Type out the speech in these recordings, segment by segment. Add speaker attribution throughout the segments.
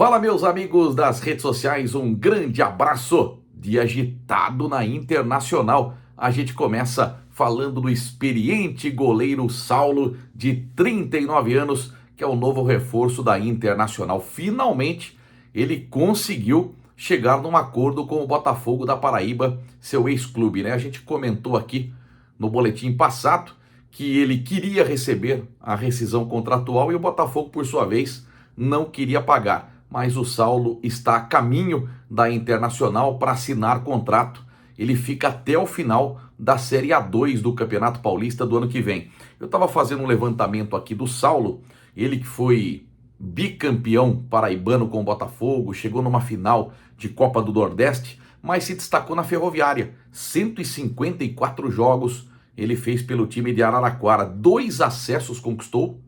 Speaker 1: Fala, meus amigos das redes sociais, um grande abraço. Dia agitado na Internacional. A gente começa falando do experiente goleiro Saulo, de 39 anos, que é o novo reforço da Internacional. Finalmente, ele conseguiu chegar num acordo com o Botafogo da Paraíba, seu ex-clube, né? A gente comentou aqui no boletim passado que ele queria receber a rescisão contratual e o Botafogo, por sua vez, não queria pagar. Mas o Saulo está a caminho da Internacional para assinar contrato. Ele fica até o final da Série A2 do Campeonato Paulista do ano que vem. Eu estava fazendo um levantamento aqui do Saulo, ele que foi bicampeão paraibano com o Botafogo, chegou numa final de Copa do Nordeste, mas se destacou na Ferroviária. 154 jogos ele fez pelo time de Araraquara, 2 acessos conquistou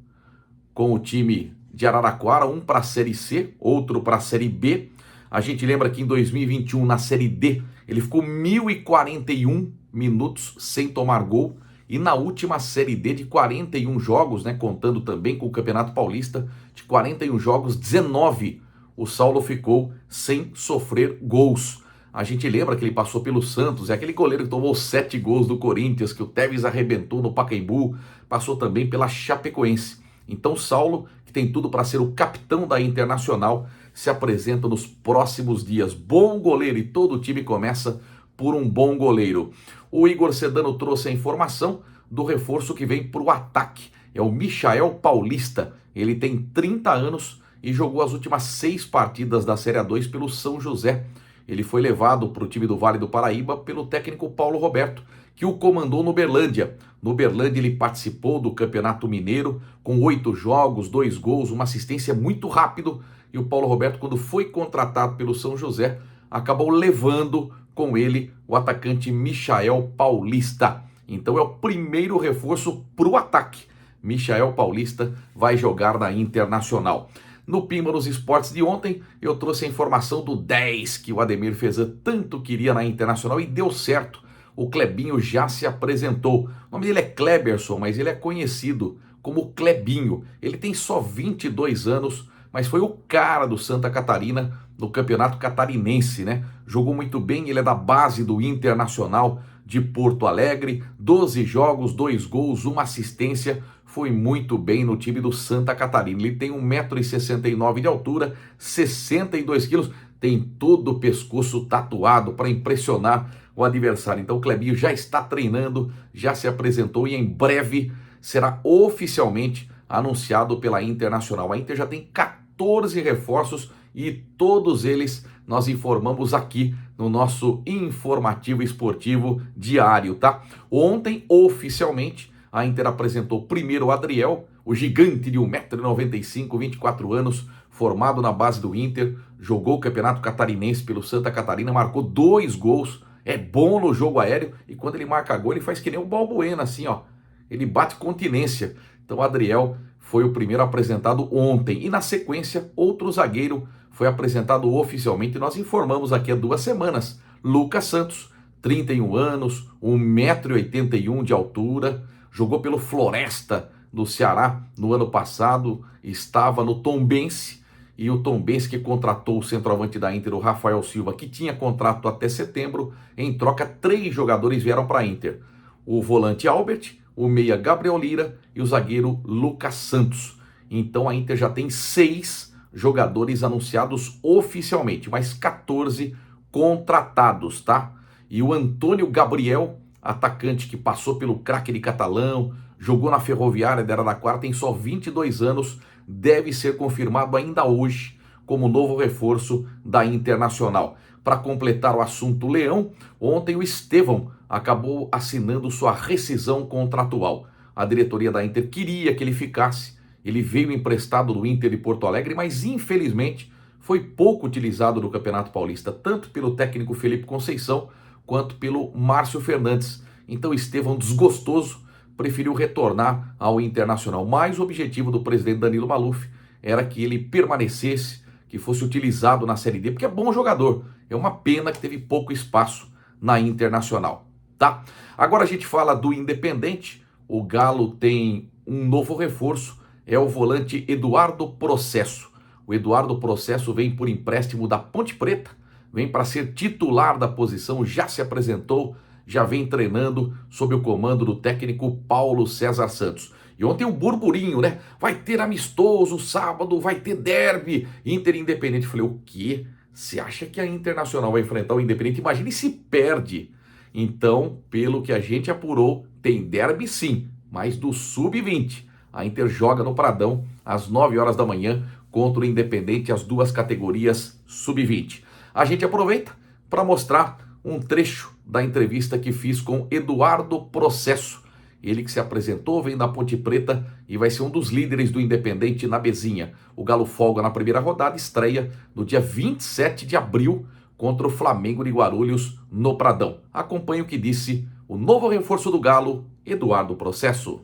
Speaker 1: com o time de Araraquara, um para a Série C, outro para a Série B. A gente lembra que em 2021, na Série D, ele ficou 1.041 minutos sem tomar gol. E na última Série D de 41 jogos, né, contando também com o Campeonato Paulista, de 41 jogos, 19 o Saulo ficou sem sofrer gols. A gente lembra que ele passou pelo Santos, é aquele goleiro que tomou 7 gols do Corinthians, que o Tevez arrebentou no Pacaembu, passou também pela Chapecoense. Então Saulo, que tem tudo para ser o capitão da Internacional, se apresenta nos próximos dias. Bom goleiro, e todo time começa por um bom goleiro. O Igor Sedano trouxe a informação do reforço que vem para o ataque. É o Michael Paulista. Ele tem 30 anos e jogou as últimas 6 partidas da Série A2 pelo São José. Ele foi levado para o time do Vale do Paraíba pelo técnico Paulo Roberto, que o comandou no Uberlândia. No Uberlândia ele participou do Campeonato Mineiro com 8 jogos, 2 gols, uma assistência muito rápido. E o Paulo Roberto, quando foi contratado pelo São José, acabou levando com ele o atacante Michael Paulista. Então é o primeiro reforço para o ataque. Michael Paulista vai jogar na Internacional. No Pimba nos Esportes de ontem, eu trouxe a informação do 10 que o Ademir Fezan tanto queria na Internacional e deu certo. O Clebinho já se apresentou. O nome dele é Kleberson, mas ele é conhecido como Clebinho. Ele tem só 22 anos, mas foi o cara do Santa Catarina no Campeonato Catarinense, né? Jogou muito bem, ele é da base do Internacional de Porto Alegre. 12 jogos, 2 gols, 1 assistência. Foi muito bem no time do Santa Catarina. Ele tem 1,69 m de altura, 62 quilos, tem todo o pescoço tatuado para impressionar o adversário. Então o Clebinho já está treinando, já se apresentou e em breve será oficialmente anunciado pela Internacional. A Inter já tem 14 reforços e todos eles nós informamos aqui no nosso informativo esportivo diário, tá? Ontem, oficialmente, a Inter apresentou primeiro o Adriel, o gigante de 1,95 m, 24 anos, formado na base do Inter, jogou o Campeonato Catarinense pelo Santa Catarina, marcou 2 gols, é bom no jogo aéreo e quando ele marca gol ele faz que nem o Balbuena, assim, ó, ele bate continência. Então o Adriel foi o primeiro apresentado ontem e na sequência outro zagueiro foi apresentado oficialmente e nós informamos aqui há 2 semanas, Lucas Santos, 31 anos, 1,81 m de altura, jogou pelo Floresta do Ceará no ano passado, estava no Tombense, e o Tombense que contratou o centroavante da Inter, o Rafael Silva, que tinha contrato até setembro. Em troca, 3 jogadores vieram para a Inter. O volante Albert, o meia Gabriel Lira e o zagueiro Lucas Santos. Então a Inter já tem 6 jogadores anunciados oficialmente, mais 14 contratados, tá? E o Antônio Gabriel, atacante que passou pelo craque de Catalão, jogou na Ferroviária de Araraquara, tem só 22 anos, deve ser confirmado ainda hoje como novo reforço da Internacional. Para completar o assunto Leão, ontem o Estevão acabou assinando sua rescisão contratual. A diretoria da Inter queria que ele ficasse, ele veio emprestado do Inter de Porto Alegre, mas infelizmente foi pouco utilizado no Campeonato Paulista, tanto pelo técnico Felipe Conceição, quanto pelo Márcio Fernandes. Então Estevão, desgostoso, preferiu retornar ao Internacional. Mas o objetivo do presidente Danilo Maluf era que ele permanecesse, que fosse utilizado na Série D, porque é bom jogador. É uma pena que teve pouco espaço na Internacional, tá? Agora a gente fala do Independente. O Galo tem um novo reforço, é o volante Eduardo Processo. O Eduardo Processo vem por empréstimo da Ponte Preta, vem para ser titular da posição, já se apresentou, já vem treinando sob o comando do técnico Paulo César Santos. E ontem um burburinho, né? Vai ter amistoso sábado, vai ter derby, Inter e Independente. Eu falei, o quê? Você acha que a Internacional vai enfrentar o Independente? Imagine se perde. Então, pelo que a gente apurou, tem derby sim, mas do Sub-20. A Inter joga no Pradão às 9 horas da manhã contra o Independente, as duas categorias Sub-20. A gente aproveita para mostrar um trecho da entrevista que fiz com Eduardo Processo. Ele que se apresentou, vem da Ponte Preta e vai ser um dos líderes do Independente na Bezinha. O Galo folga na primeira rodada, estreia no dia 27 de abril contra o Flamengo de Guarulhos no Pradão. Acompanhe o que disse o novo reforço do Galo, Eduardo Processo.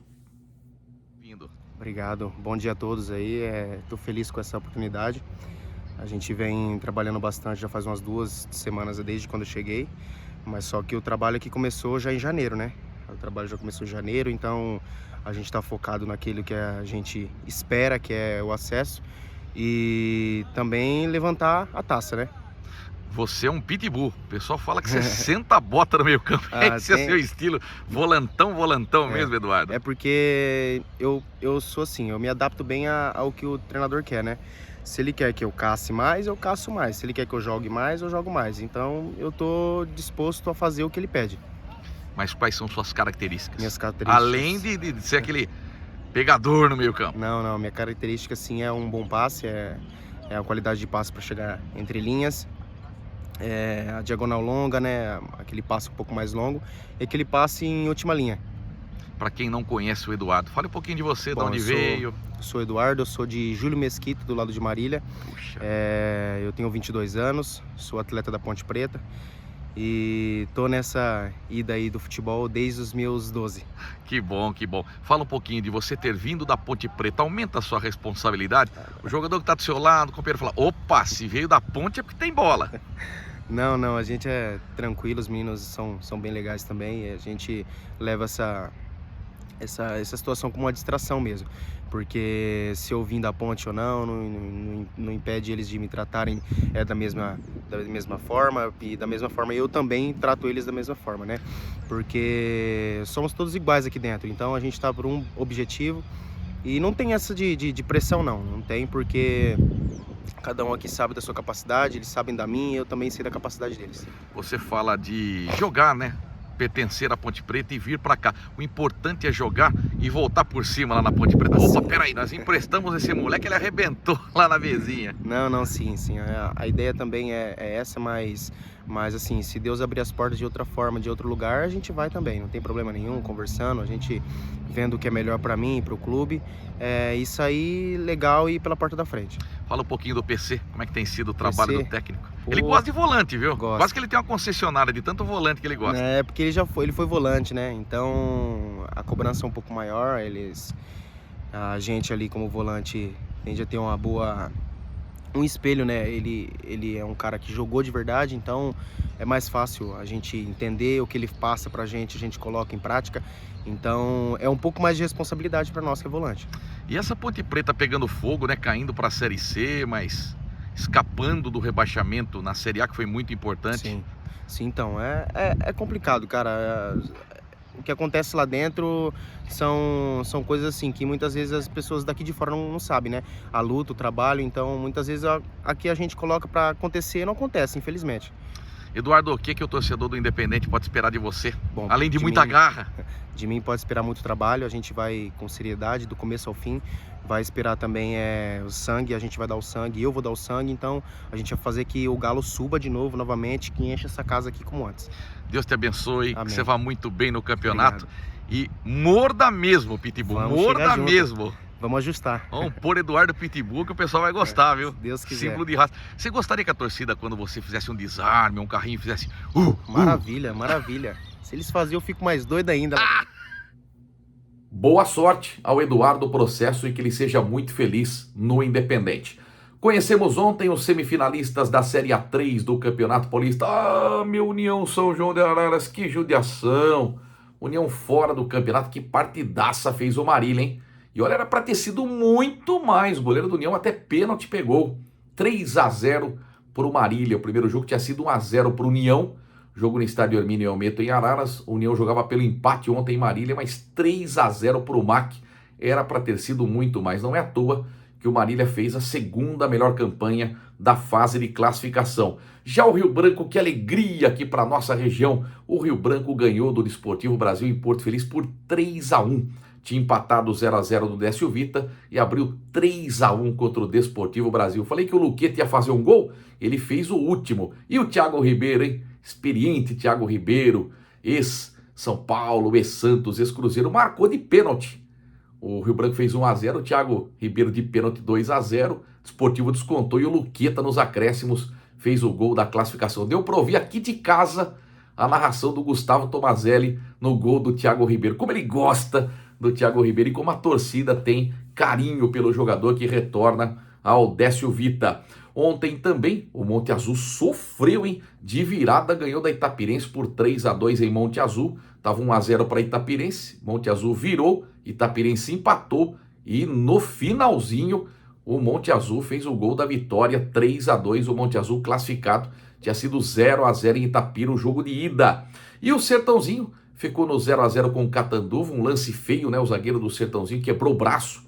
Speaker 2: Obrigado, bom dia a todos aí, estou feliz com essa oportunidade. A gente vem trabalhando bastante, já faz umas 2 semanas desde quando eu cheguei, mas só que o trabalho aqui começou já em janeiro, né? O trabalho já começou em janeiro, então a gente está focado naquilo que a gente espera, que é o acesso, e também levantar a taça, né?
Speaker 1: Você é um pitbull. O pessoal fala que você senta a bota no meio campo. Esse é seu estilo. Volantão mesmo, Eduardo.
Speaker 2: É porque eu sou assim, eu me adapto bem ao que o treinador quer, né? Se ele quer que eu casse mais, eu caço mais. Se ele quer que eu jogue mais, eu jogo mais. Então eu tô disposto a fazer o que ele pede.
Speaker 1: Mas quais são suas características?
Speaker 2: Minhas características.
Speaker 1: Além de ser aquele pegador no meio campo.
Speaker 2: Não. Minha característica sim é um bom passe, é a qualidade de passe para chegar entre linhas. A diagonal longa, né? Aquele passe um pouco mais longo e aquele passe em última linha.
Speaker 1: Para quem não conhece o Eduardo, fale um pouquinho de você, de onde veio.
Speaker 2: Sou Eduardo, eu sou de Júlio Mesquita, do lado de Marília.
Speaker 1: Puxa.
Speaker 2: Eu tenho 22 anos, sou atleta da Ponte Preta e tô nessa ida aí do futebol desde os meus 12.
Speaker 1: Que bom. Fala um pouquinho de você ter vindo da Ponte Preta, aumenta a sua responsabilidade. O jogador que tá do seu lado, o companheiro fala, opa, se veio da Ponte é porque tem bola.
Speaker 2: Não, a gente é tranquilo, os meninos são bem legais também, e a gente leva essa situação como uma distração mesmo, porque se eu vim da Ponte ou não impede eles de me tratarem da mesma forma, e da mesma forma eu também trato eles da mesma forma, né? Porque somos todos iguais aqui dentro, então a gente está por um objetivo e não tem essa de pressão não tem, porque cada um aqui sabe da sua capacidade, eles sabem da minha, eu também sei da capacidade deles.
Speaker 1: Você fala de jogar, né? Pertencer à Ponte Preta e vir para cá. O importante é jogar e voltar por cima lá na Ponte Preta. Opa, peraí, nós emprestamos esse moleque, ele arrebentou lá na Vezinha.
Speaker 2: Não, sim. A ideia também é essa, mas assim, se Deus abrir as portas de outra forma, de outro lugar, a gente vai também, não tem problema nenhum, conversando, a gente vendo o que é melhor para mim e para o clube, e sair legal e ir pela porta da frente.
Speaker 1: Fala um pouquinho do PC, como é que tem sido o trabalho do técnico?
Speaker 2: Pô,
Speaker 1: ele gosta de volante, viu?
Speaker 2: Gosta.
Speaker 1: Quase que ele tem uma concessionária de tanto volante que ele gosta.
Speaker 2: É, porque ele foi volante, né? Então a cobrança é um pouco maior, a gente ali como volante tende a ter um espelho, né? Ele é um cara que jogou de verdade, então é mais fácil a gente entender o que ele passa pra gente, a gente coloca em prática. Então é um pouco mais de responsabilidade para nós que é volante.
Speaker 1: E essa Ponte Preta pegando fogo, né? Caindo para a Série C, mas escapando do rebaixamento na Série A, que foi muito importante.
Speaker 2: Sim, então é complicado, cara. O que acontece lá dentro são coisas assim que muitas vezes as pessoas daqui de fora não sabem, né? A luta, o trabalho, então muitas vezes aqui a gente coloca para acontecer e não acontece, infelizmente.
Speaker 1: Eduardo, o que o torcedor do Independente pode esperar de você?
Speaker 2: Bom,
Speaker 1: além de muita garra?
Speaker 2: De mim pode esperar muito trabalho, a gente vai com seriedade do começo ao fim, vai esperar também o sangue, a gente vai dar o sangue, eu vou dar o sangue, então a gente vai fazer que o Galo suba de novo, novamente, que enche essa casa aqui como antes.
Speaker 1: Deus te abençoe,
Speaker 2: amém.
Speaker 1: Que você vá muito bem no campeonato.
Speaker 2: Obrigado.
Speaker 1: E morda mesmo, Pitbull, morda mesmo.
Speaker 2: Vamos ajustar.
Speaker 1: Vamos pôr Eduardo Pitbull que o pessoal vai gostar, viu?
Speaker 2: Deus quiser.
Speaker 1: Símbolo de raça. Você gostaria que a torcida, quando você fizesse um desarme, um carrinho, fizesse...
Speaker 2: Maravilha. Se eles fazerem, eu fico mais doido ainda.
Speaker 1: Boa sorte ao Eduardo Processo e que ele seja muito feliz no Independente. Conhecemos ontem os semifinalistas da Série A3 do Campeonato Paulista. Ah, meu União São João de Araras, que judiação. União fora do campeonato, que partidaça fez o Marília, hein? E olha, era para ter sido muito mais. O goleiro do União até pênalti pegou. 3-0 para o Marília. O primeiro jogo tinha sido 1-0 para o União. Jogo no estádio Hermínio Almeida em Araras. O União jogava pelo empate ontem em Marília, mas 3-0 para o MAC. Era para ter sido muito mais. Não é à toa que o Marília fez a segunda melhor campanha da fase de classificação. Já o Rio Branco, que alegria aqui para nossa região. O Rio Branco ganhou do Desportivo Brasil em Porto Feliz por 3-1. Tinha empatado 0-0 do Décio Vita e abriu 3-1 contra o Desportivo Brasil. Falei que o Luqueta ia fazer um gol, ele fez o último. E o Thiago Ribeiro, hein? Experiente Thiago Ribeiro, ex-São Paulo, ex-Santos, ex-Cruzeiro, marcou de pênalti. O Rio Branco fez 1-0, o Thiago Ribeiro de pênalti 2-0, o Desportivo descontou e o Luqueta nos acréscimos fez o gol da classificação. Deu para ouvir aqui de casa a narração do Gustavo Tomazelli no gol do Thiago Ribeiro. Como ele gosta do Thiago Ribeiro e como a torcida tem carinho pelo jogador que retorna ao Décio Vita. Ontem também o Monte Azul sofreu, hein? De virada, ganhou da Itapirense por 3-2 em Monte Azul. Tava 1-0 para Itapirense, Monte Azul virou, Itapirense empatou e no finalzinho o Monte Azul fez o gol da vitória, 3-2, o Monte Azul classificado. Tinha sido 0-0 em Itapira o jogo de ida. E o Sertãozinho ficou no 0-0 com o Catanduva, um lance feio, né? O zagueiro do Sertãozinho quebrou o braço,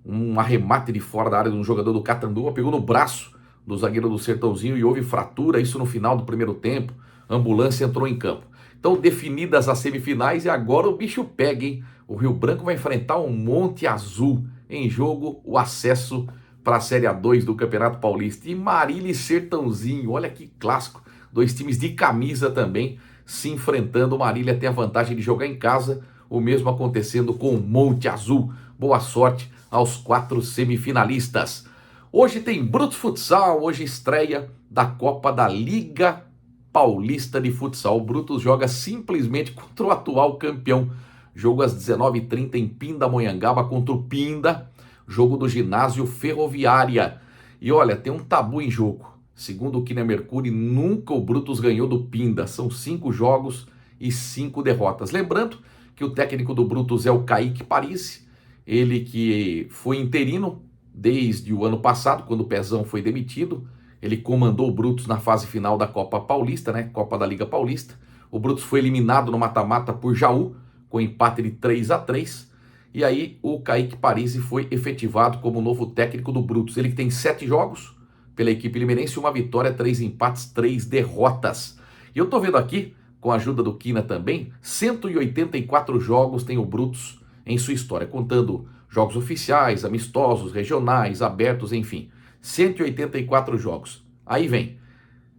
Speaker 1: um arremate de fora da área de um jogador do Catanduva, pegou no braço do zagueiro do Sertãozinho e houve fratura, isso no final do primeiro tempo. A ambulância entrou em campo. Então, definidas as semifinais e agora o bicho pega, hein? O Rio Branco vai enfrentar o Monte Azul. Em jogo, o acesso para a Série A2 do Campeonato Paulista. E Marília e Sertãozinho, olha que clássico. Dois times de camisa também se enfrentando. O Marília tem a vantagem de jogar em casa, o mesmo acontecendo com o Monte Azul. Boa sorte aos 4 semifinalistas. Hoje tem Brutus Futsal, hoje estreia da Copa da Liga Paulista de Futsal. O Brutus joga simplesmente contra o atual campeão. Jogo às 19h30 em Pindamonhangaba contra o Pinda. Jogo do ginásio Ferroviária. E olha, tem um tabu em jogo. Segundo o Kiner Mercury, nunca o Brutus ganhou do Pinda. São 5 jogos e 5 derrotas. Lembrando que o técnico do Brutus é o Kaique Parisi. Ele que foi interino desde o ano passado, quando o Pezão foi demitido. Ele comandou o Brutus na fase final da Copa Paulista, né? Copa da Liga Paulista. O Brutus foi eliminado no mata-mata por Jaú, com empate de 3-3. E aí o Kaique Parisi foi efetivado como novo técnico do Brutus. Ele que tem 7 jogos pela equipe limerense, 1 vitória, 3 empates, 3 derrotas. E eu tô vendo aqui, com a ajuda do Kina também, 184 jogos tem o Brutus em sua história, contando jogos oficiais, amistosos, regionais, abertos, enfim. 184 jogos. Aí vem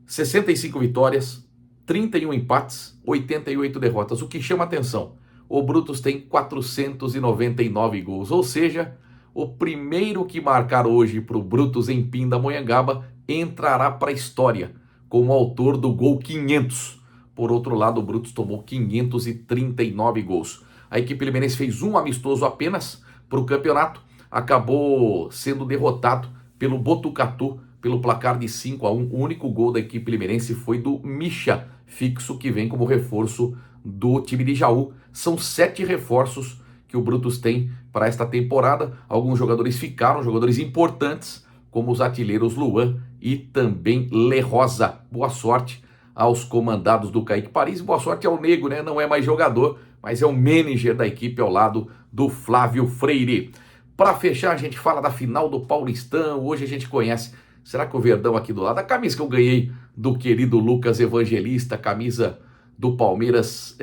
Speaker 1: 65 vitórias, 31 empates, 88 derrotas. O que chama atenção, o Brutus tem 499 gols, ou seja, o primeiro que marcar hoje para o Brutus em Pindamonhangaba entrará para a história como autor do gol 500. Por outro lado, o Brutus tomou 539 gols. A equipe limerense fez um amistoso apenas para o campeonato, acabou sendo derrotado pelo Botucatu pelo placar de 5-1. O único gol da equipe limerense foi do Misha, fixo, que vem como reforço do time de Jaú. São 7 reforços que o Brutus tem para esta temporada. Alguns jogadores ficaram, jogadores importantes, como os artilheiros Luan e também Le Rosa. Boa sorte aos comandados do Kaique Parisi. Boa sorte ao Nego, né? Não é mais jogador, mas é o manager da equipe ao lado do Flávio Freire. Para fechar, a gente fala da final do Paulistão. Hoje a gente conhece, será que o Verdão aqui do lado, a camisa que eu ganhei do querido Lucas Evangelista, camisa do Palmeiras,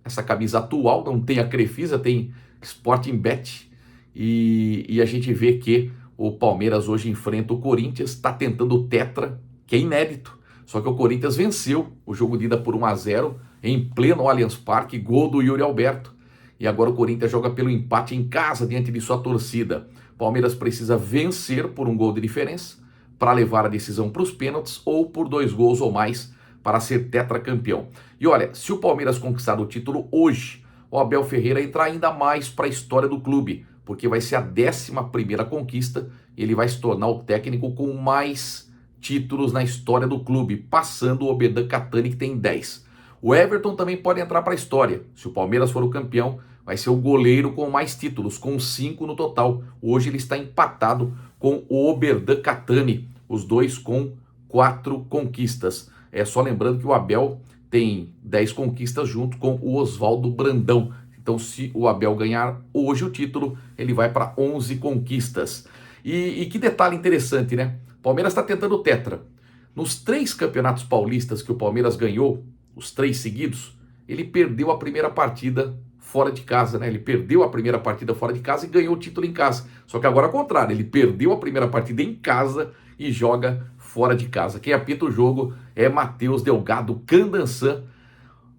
Speaker 1: essa camisa atual, não tem a Crefisa, tem Sporting Bet. E a gente vê que o Palmeiras hoje enfrenta o Corinthians, está tentando o tetra, que é inédito. Só que o Corinthians venceu o jogo de ida por 1-0 em pleno Allianz Parque, gol do Yuri Alberto. E agora o Corinthians joga pelo empate em casa diante de sua torcida. Palmeiras precisa vencer por um gol de diferença para levar a decisão para os pênaltis ou por 2 gols ou mais para ser tetracampeão. E olha, se o Palmeiras conquistar o título hoje, o Abel Ferreira entra ainda mais para a história do clube, porque vai ser a 11ª conquista e ele vai se tornar o técnico com mais títulos na história do clube, passando o Oberdan Catani, que tem 10. O Everton também pode entrar para a história. Se o Palmeiras for o campeão, vai ser o goleiro com mais títulos, com 5 no total. Hoje ele está empatado com o Oberdan Catani, os dois com 4 conquistas. É só lembrando que o Abel tem 10 conquistas junto com o Oswaldo Brandão. Então, se o Abel ganhar hoje o título, ele vai para 11 conquistas. E que detalhe interessante, né? Palmeiras está tentando o tetra. Nos 3 campeonatos paulistas que o Palmeiras ganhou, os 3 seguidos, ele perdeu a primeira partida fora de casa, né? Ele perdeu a primeira partida fora de casa e ganhou o título em casa. Só que agora é o contrário, ele perdeu a primeira partida em casa e joga fora de casa. Quem apita o jogo é Matheus Delgado Candançã.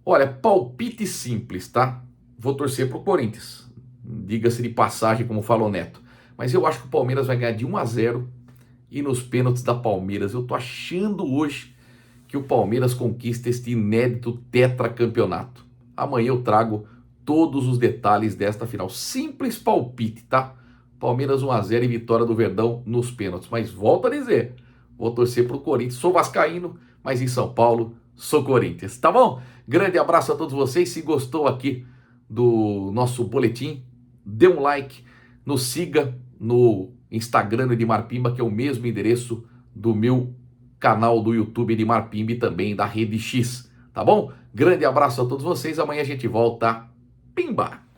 Speaker 1: Olha, palpite simples, tá? Vou torcer pro Corinthians. Diga-se de passagem, como falou Neto. Mas eu acho que o Palmeiras vai ganhar de 1-0 e nos pênaltis da Palmeiras. Eu tô achando hoje que o Palmeiras conquista este inédito tetracampeonato. Amanhã eu trago todos os detalhes desta final. Simples palpite, tá? Palmeiras 1-0 e vitória do Verdão nos pênaltis. Mas volto a dizer, vou torcer pro Corinthians. Sou vascaíno, mas em São Paulo sou Corinthians, tá bom? Grande abraço a todos vocês. Se gostou aqui do nosso boletim, dê um like, nos siga no Instagram Edmar Pimba, que é o mesmo endereço do meu canal do YouTube Edmar Pimba e também da Rede X, tá bom? Grande abraço a todos vocês, amanhã a gente volta. Pimba!